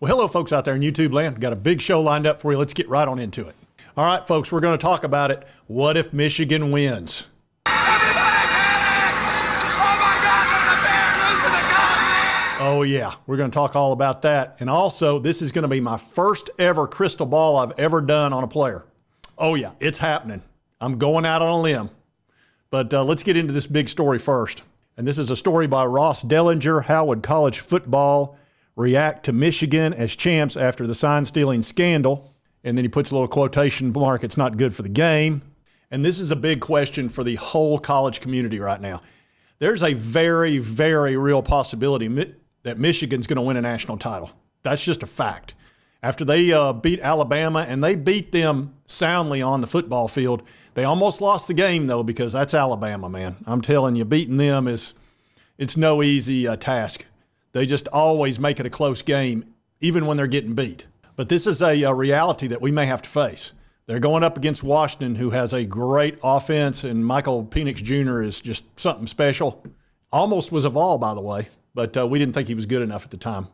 Well, hello, folks out there in YouTube land. Got a big show lined up for you. Let's get right on into it. All right, folks, we're going to talk about it. What if Michigan wins? Oh, yeah, we're going to talk all about that. And also, this is going to be my first ever crystal ball I've ever done on a player. Oh, yeah, it's happening. I'm going out on a limb. But let's get into this big story first. And this is a story by Ross Dellinger. How would college football react to Michigan as champs after the sign-stealing scandal? And then he puts a little quotation mark, it's not good for the game. And this is a big question for the whole college community right now. There's a very, very real possibility that Michigan's going to win a national title. That's just a fact. After they beat Alabama, and they beat them soundly on the football field, they almost lost the game, though, because that's Alabama, man. I'm telling you, beating them it's no easy task. They just always make it a close game, even when they're getting beat. But this is a reality that we may have to face. They're going up against Washington, who has a great offense, and Michael Penix Jr. is just something special. Almost was a Vol, by the way, but we didn't think he was good enough at the time.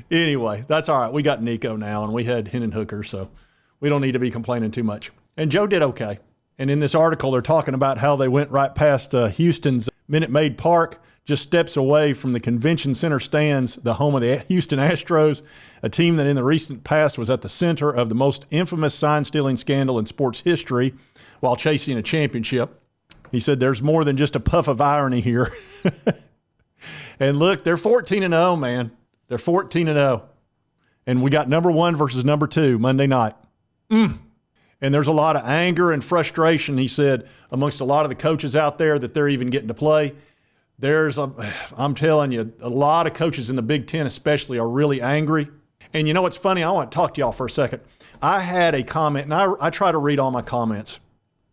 Anyway, that's all right. We got Nico now, and we had Hendon Hooker, so we don't need to be complaining too much. And Joe did okay. And in this article, they're talking about how they went right past Houston's Minute Maid Park, just steps away from the Convention Center stands, the home of the Houston Astros, a team that in the recent past was at the center of the most infamous sign-stealing scandal in sports history while chasing a championship. He said there's more than just a puff of irony here. And look, they're 14-0, man. They're 14-0. And we got number 1 versus number 2 Monday night. And there's a lot of anger and frustration, he said, amongst a lot of the coaches out there that they're even getting to play. I'm telling you, a lot of coaches in the Big Ten especially are really angry. And you know what's funny? I want to talk to y'all for a second. I had a comment, and I try to read all my comments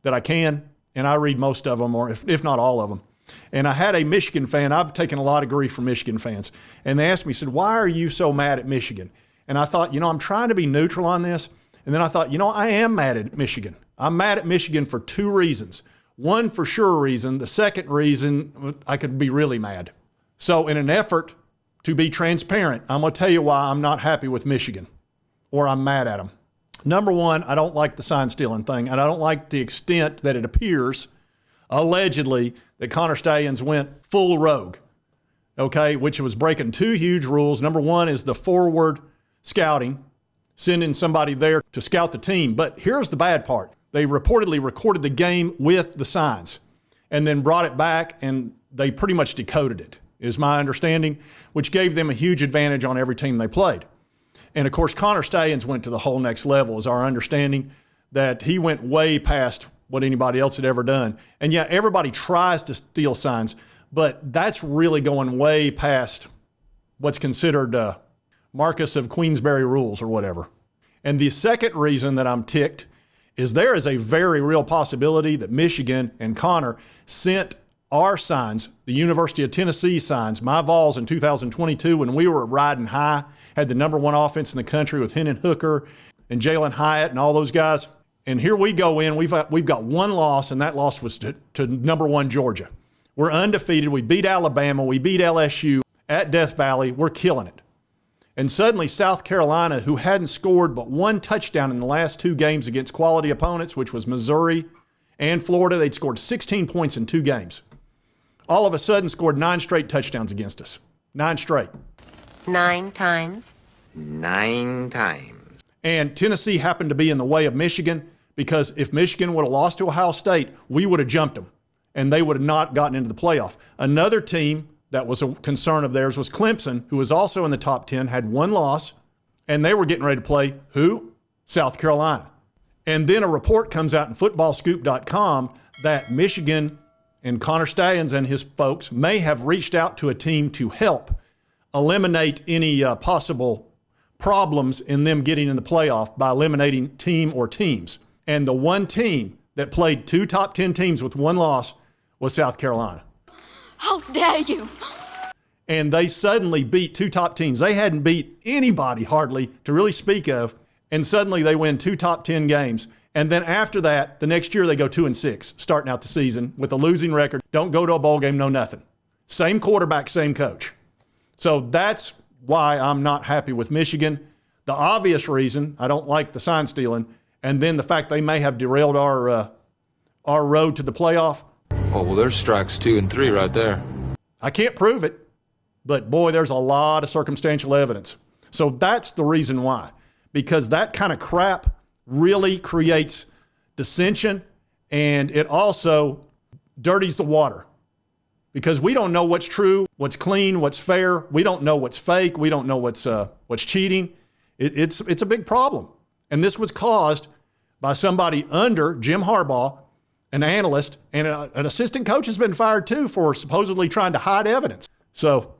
that I can, and I read most of them, or if not all of them. And I had a Michigan fan. I've taken a lot of grief from Michigan fans. And they asked me, said, why are you so mad at Michigan? And I thought, I'm trying to be neutral on this. And then I thought, I am mad at Michigan. I'm mad at Michigan for 2 reasons. One for sure reason. The second reason, I could be really mad. So in an effort to be transparent, I'm going to tell you why I'm not happy with Michigan, or I'm mad at them. Number 1, I don't like the sign stealing thing, and I don't like the extent that it appears, allegedly, that Connor Stalions went full rogue, okay, which was breaking 2 huge rules. Number 1 is the forward scouting, sending somebody there to scout the team. But here's the bad part. They reportedly recorded the game with the signs and then brought it back, and they pretty much decoded it, is my understanding, which gave them a huge advantage on every team they played. And, of course, Connor Stalions went to the whole next level, is our understanding, that he went way past what anybody else had ever done. And, yeah, everybody tries to steal signs, but that's really going way past what's considered Marcus of Queensberry rules or whatever. And the second reason that I'm ticked is there is a very real possibility that Michigan and Connor sent our signs, the University of Tennessee signs, my Vols in 2022 when we were riding high, had the number 1 offense in the country with Hendon Hooker and Jalen Hyatt and all those guys. And here we go in. We've got 1 loss, and that loss was to number 1 Georgia. We're undefeated. We beat Alabama. We beat LSU at Death Valley. We're killing it. And suddenly South Carolina, who hadn't scored but 1 touchdown in the last 2 games against quality opponents, which was Missouri and Florida, they'd scored 16 points in 2 games. All of a sudden scored 9 straight touchdowns against us. 9 straight. 9 times. 9 times. And Tennessee happened to be in the way of Michigan, because if Michigan would have lost to Ohio State, we would have jumped them, and they would have not gotten into the playoff. Another team that was a concern of theirs was Clemson, who was also in the top 10, had 1 loss, and they were getting ready to play who? South Carolina. And then a report comes out in footballscoop.com that Michigan and Connor Stalions and his folks may have reached out to a team to help eliminate any possible problems in them getting in the playoff by eliminating team or teams. And the one team that played 2 top 10 teams with 1 loss was South Carolina. How dare you! And they suddenly beat 2 top teams. They hadn't beat anybody hardly to really speak of, and suddenly they win 2 top 10 games. And then after that, the next year they go 2-6, starting out the season with a losing record. Don't go to a bowl game, no nothing. Same quarterback, same coach. So that's why I'm not happy with Michigan. The obvious reason, I don't like the sign stealing, and then the fact they may have derailed our road to the playoff. Oh, well, there's strikes 2 and 3 right there. I can't prove it, but boy, there's a lot of circumstantial evidence. So that's the reason why, because that kind of crap really creates dissension, and it also dirties the water because we don't know what's true, what's clean, what's fair. We don't know what's fake. We don't know what's cheating. It's a big problem. And this was caused by somebody under Jim Harbaugh, an analyst, and an assistant coach has been fired too for supposedly trying to hide evidence. So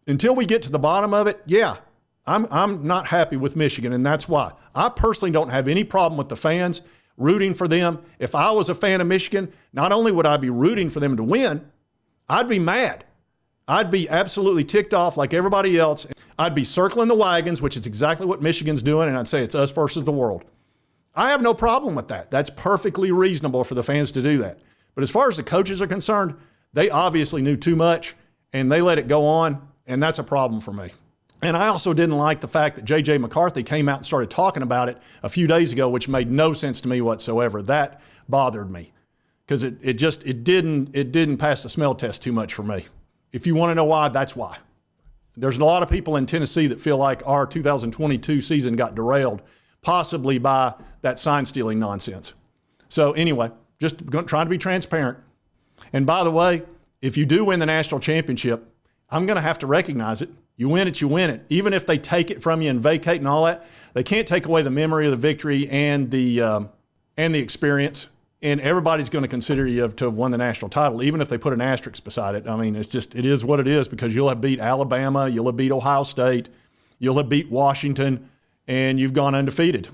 until we get to the bottom of it, yeah, I'm not happy with Michigan, and that's why. I personally don't have any problem with the fans rooting for them. If I was a fan of Michigan, not only would I be rooting for them to win, I'd be mad. I'd be absolutely ticked off like everybody else. I'd be circling the wagons, which is exactly what Michigan's doing, and I'd say it's us versus the world. I have no problem with that. That's perfectly reasonable for the fans to do that. But as far as the coaches are concerned, they obviously knew too much, and they let it go on, and that's a problem for me. And I also didn't like the fact that J.J. McCarthy came out and started talking about it a few days ago, which made no sense to me whatsoever. That bothered me because it didn't pass the smell test too much for me. If you want to know why, that's why. There's a lot of people in Tennessee that feel like our 2022 season got derailed, possibly by that sign-stealing nonsense. So anyway, just trying to be transparent. And by the way, if you do win the national championship, I'm going to have to recognize it. You win it, you win it. Even if they take it from you and vacate and all that, they can't take away the memory of the victory and the experience. And everybody's going to consider you to have won the national title, even if they put an asterisk beside it. I mean, it is what it is because you'll have beat Alabama, you'll have beat Ohio State, you'll have beat Washington, and you've gone undefeated.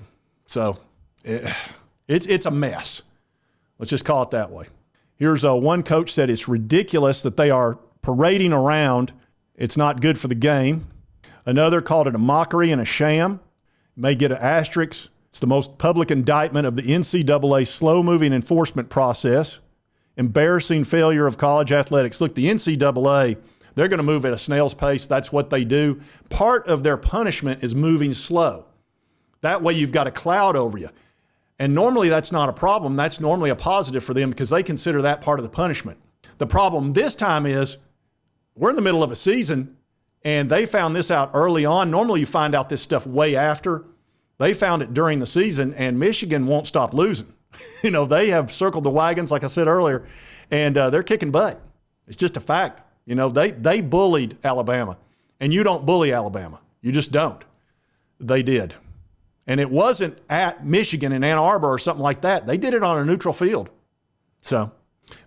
So it's a mess. Let's just call it that way. Here's one coach said it's ridiculous that they are parading around. It's not good for the game. Another called it a mockery and a sham. May get an asterisk. It's the most public indictment of the NCAA slow-moving enforcement process. Embarrassing failure of college athletics. Look, the NCAA, they're going to move at a snail's pace. That's what they do. Part of their punishment is moving slow. That way you've got a cloud over you. And normally that's not a problem. That's normally a positive for them because they consider that part of the punishment. The problem this time is we're in the middle of a season, and they found this out early on. Normally you find out this stuff way after. They found it during the season, and Michigan won't stop losing. They have circled the wagons, like I said earlier, and they're kicking butt. It's just a fact. They bullied Alabama, and you don't bully Alabama. You just don't. They did. And it wasn't at Michigan in Ann Arbor or something like that. They did it on a neutral field. So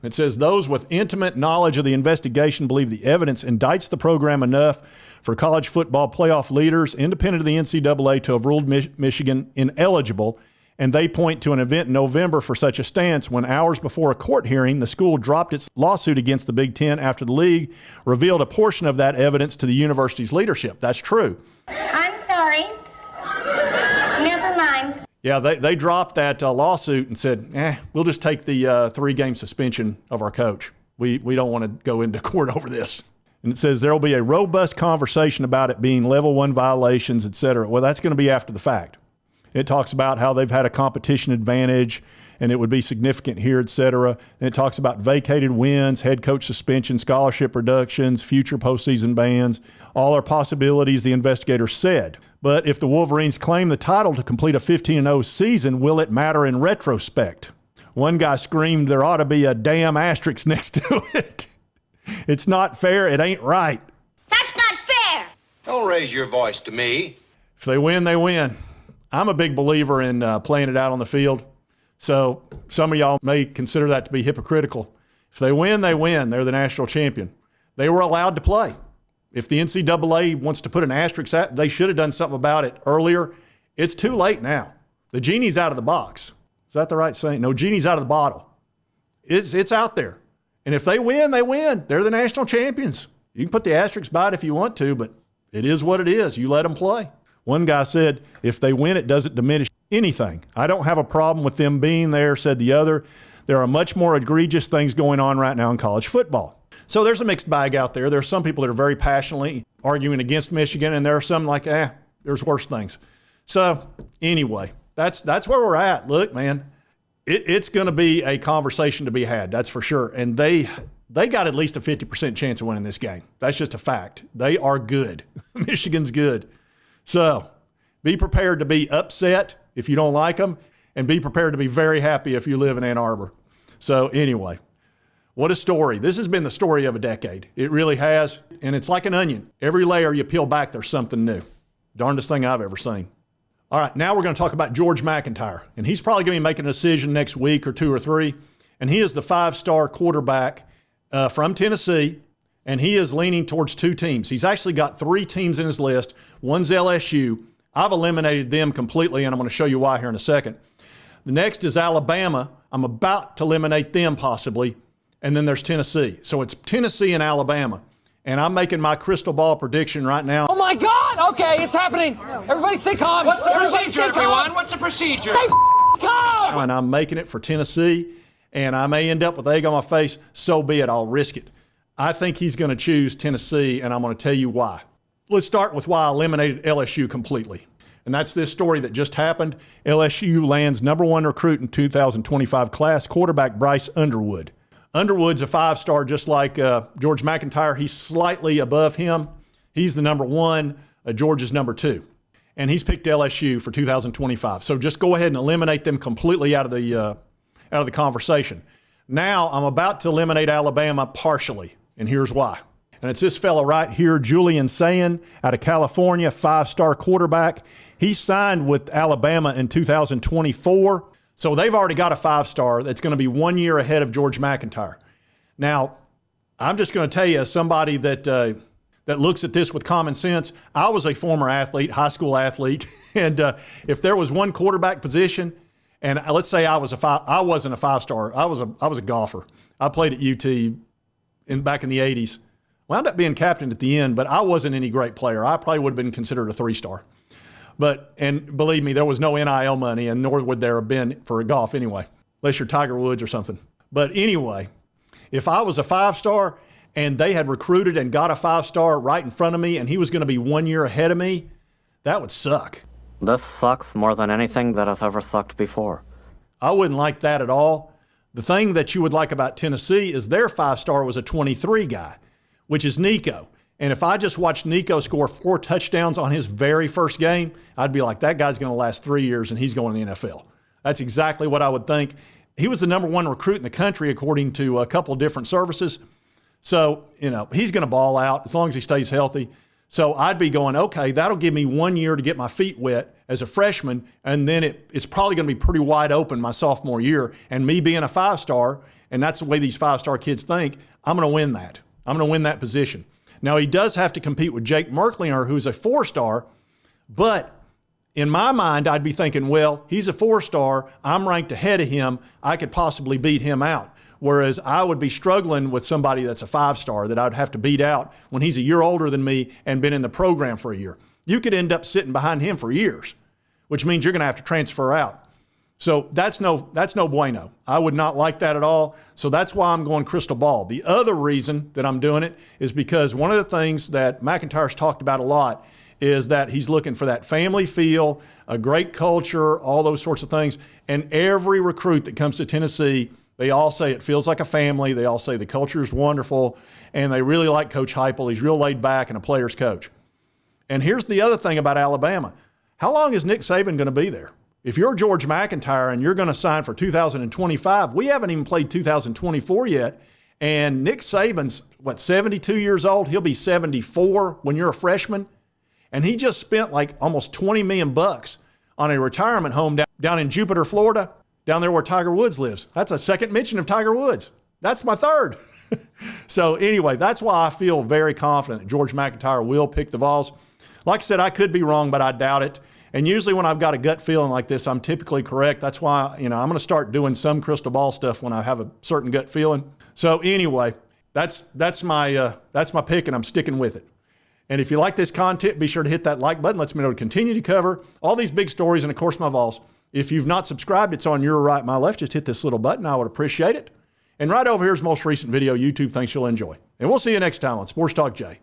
it says those with intimate knowledge of the investigation believe the evidence indicts the program enough for college football playoff leaders, independent of the NCAA, to have ruled Michigan ineligible. And they point to an event in November for such a stance when hours before a court hearing, the school dropped its lawsuit against the Big Ten after the league revealed a portion of that evidence to the university's leadership. That's true. I'm sorry. Never mind. Yeah, they dropped that lawsuit and said, we'll just take the 3-game suspension of our coach. We don't want to go into court over this. And it says there will be a robust conversation about it being level 1 violations, et cetera. Well, that's going to be after the fact. It talks about how they've had a competition advantage and it would be significant here, et cetera. And it talks about vacated wins, head coach suspension, scholarship reductions, future postseason bans. All are possibilities, the investigators said. But if the Wolverines claim the title to complete a 15-0 season, will it matter in retrospect? One guy screamed there ought to be a damn asterisk next to it. It's not fair. It ain't right. That's not fair. Don't raise your voice to me. If they win, they win. I'm a big believer in playing it out on the field. So some of y'all may consider that to be hypocritical. If they win, they win. They're the national champion. They were allowed to play. If the NCAA wants to put an asterisk at, they should have done something about it earlier. It's too late now. The genie's out of the box. Is that the right saying? No, genie's out of the bottle. It's out there. And if they win, they win. They're the national champions. You can put the asterisk by it if you want to, but it is what it is. You let them play. One guy said, if they win, it doesn't diminish anything. I don't have a problem with them being there, said the other. There are much more egregious things going on right now in college football. So there's a mixed bag out there. There's some people that are very passionately arguing against Michigan, and there are some like, there's worse things. So anyway, that's where we're at. Look, man, it's going to be a conversation to be had. That's for sure. And they got at least a 50% chance of winning this game. That's just a fact. They are good. Michigan's good. So be prepared to be upset if you don't like them, and be prepared to be very happy if you live in Ann Arbor. So anyway, what a story. This has been the story of a decade. It really has. And it's like an onion. Every layer you peel back, there's something new. Darndest thing I've ever seen. All right, now we're going to talk about George McIntyre. And he's probably going to be making a decision next week or 2 or 3. And he is the 5-star quarterback from Tennessee. And he is leaning towards 2 teams. He's actually got 3 teams in his list. One's LSU. I've eliminated them completely, and I'm going to show you why here in a second. The next is Alabama. I'm about to eliminate them possibly. And then there's Tennessee. So it's Tennessee and Alabama. And I'm making my crystal ball prediction right now. Oh my God! Okay, it's happening. Everybody stay calm. What's the procedure, everyone? What's the procedure? Stay calm! And I'm making it for Tennessee, and I may end up with egg on my face. So be it. I'll risk it. I think he's going to choose Tennessee, and I'm going to tell you why. Let's start with why I eliminated LSU completely. And that's this story that just happened. LSU lands #1 recruit in 2025 class, quarterback Bryce Underwood. Underwood's a 5-star, just like George McIntyre. He's slightly above him. He's the #1. George is #2. And he's picked LSU for 2025. So just go ahead and eliminate them completely out of the conversation. Now I'm about to eliminate Alabama partially, and here's why. And it's this fella right here, Julian Sayin, out of California, 5-star quarterback. He signed with Alabama in 2024. So they've already got a 5-star that's going to be 1 year ahead of George McIntyre. Now, I'm just going to tell you, as somebody that looks at this with common sense, I was a former athlete, high school athlete, and if there was one quarterback position, and let's say I wasn't a 5-star, I was a golfer. I played at UT back in the 80s. Wound up being captain at the end, but I wasn't any great player. I probably would have been considered a 3-star. And believe me, there was no NIL money, and nor would there have been for a golf anyway, unless you're Tiger Woods or something. But anyway, if I was a 5-star and they had recruited and got a 5-star right in front of me and he was going to be 1 year ahead of me, that would suck. This sucks more than anything that has ever sucked before. I wouldn't like that at all. The thing that you would like about Tennessee is their 5-star was a 23 guy, which is Nico. And if I just watched Nico score 4 touchdowns on his very first game, I'd be like, that guy's going to last 3 years and he's going to the NFL. That's exactly what I would think. He was the #1 recruit in the country, according to a couple of different services. So, he's going to ball out as long as he stays healthy. So I'd be going, okay, that'll give me 1 year to get my feet wet as a freshman. And then it's probably going to be pretty wide open my sophomore year. And me being a 5-star, and that's the way these 5-star kids think, I'm going to win that. I'm going to win that position. Now, he does have to compete with Jake Merklinger, who's a 4-star, but in my mind, I'd be thinking, well, he's a 4-star. I'm ranked ahead of him. I could possibly beat him out. Whereas I would be struggling with somebody that's a 5-star that I'd have to beat out when he's a year older than me and been in the program for a year. You could end up sitting behind him for years, which means you're going to have to transfer out. So that's no bueno. I would not like that at all. So that's why I'm going crystal ball. The other reason that I'm doing it is because one of the things that McIntyre's talked about a lot is that he's looking for that family feel, a great culture, all those sorts of things. And every recruit that comes to Tennessee, they all say it feels like a family. They all say the culture is wonderful, and they really like Coach Heupel. He's real laid back and a player's coach. And here's the other thing about Alabama. How long is Nick Saban going to be there? If you're George McIntyre and you're going to sign for 2025, we haven't even played 2024 yet. And Nick Saban's, 72 years old? He'll be 74 when you're a freshman. And he just spent like almost $20 million on a retirement home down in Jupiter, Florida, down there where Tiger Woods lives. That's a second mention of Tiger Woods. That's my third. So anyway, that's why I feel very confident that George McIntyre will pick the Vols. Like I said, I could be wrong, but I doubt it. And usually when I've got a gut feeling like this, I'm typically correct. That's why, I'm going to start doing some crystal ball stuff when I have a certain gut feeling. So anyway, that's my pick, and I'm sticking with it. And if you like this content, be sure to hit that like button. Lets me know to continue to cover all these big stories and, of course, my Vols. If you've not subscribed, it's on your right, my left. Just hit this little button. I would appreciate it. And right over here is the most recent video YouTube thinks you'll enjoy. And we'll see you next time on Sports Talk Jay.